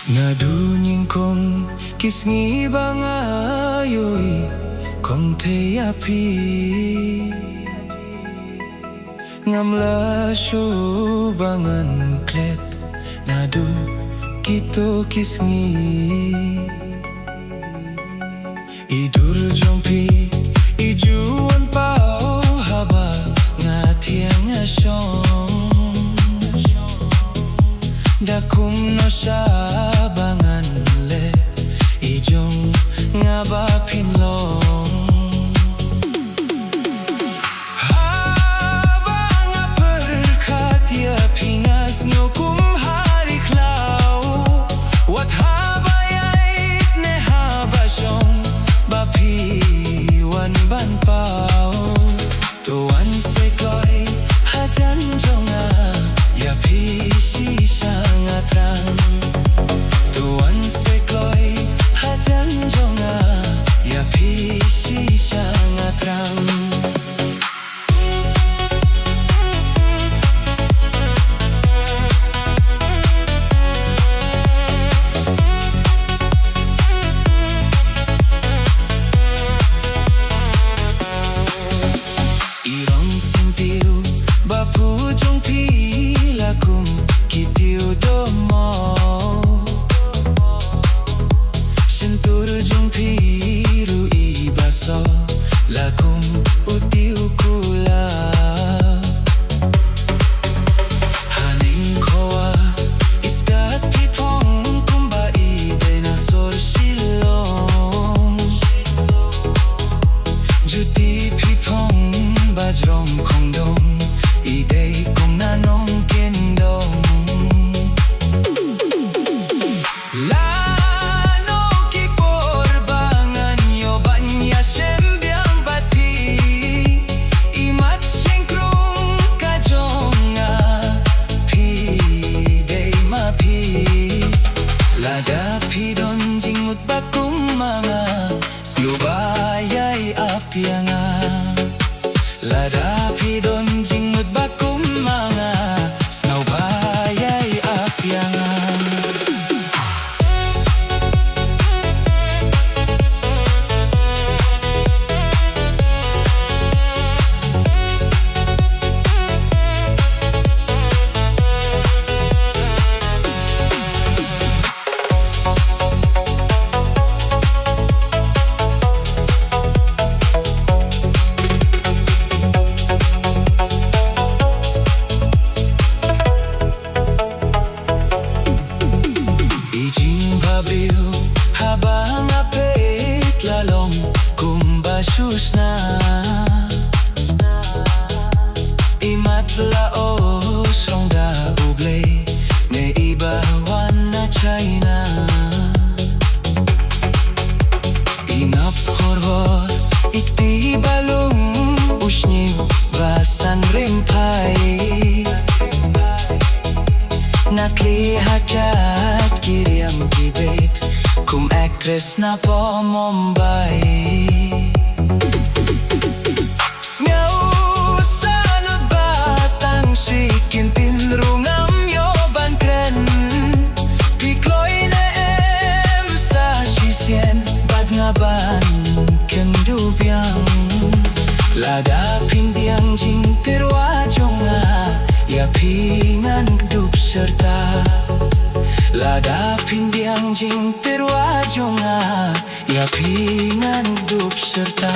Nadunying kong kisngi bangayoy kong teyapi ngamla bangan klet nadu kito kisngi idur jompi ijuan pao haba ngatiang asyong dakum no sabangan le ijong ngaba pinlong haba nga perkat ya pingas nyokum hari klau wat haba yait ne haba syong bapi wan ban pao tuan sekoy hajan jonga ya pi sangat terang tuan sekoy hajan jonga ya pisi sangat terang irong sentiu bapu jong pilakum kitiu domo sentur jong piru ibaso lakum utiu kula haning koa iskat pipong kumba ide na sor silong juti pipong bajrong kongdong ide kong nanong kendong lano kikorbangan yo banya sembiang bati imat singkrung kajonga pi day mapi lada pi don jingmut bakum mga slubayay apyanga lada pi don jingmut bakum mga slubayay apyanga habang apit lalong kumbasyus na imat laos rong da ublay ne ibawan na China inap horhor ikti balong usniw basan rimpai nakli hajat kiriam kibet kum actress na po Mumbai sngaw sanod batang sikin tinrungam yo bankren pikloy na sa sisyen bad nga ban kendubyang lada pindiang jing terwa jonga ya pingan dup serta lada pindiang jing terwa jonga ya pingan dup serta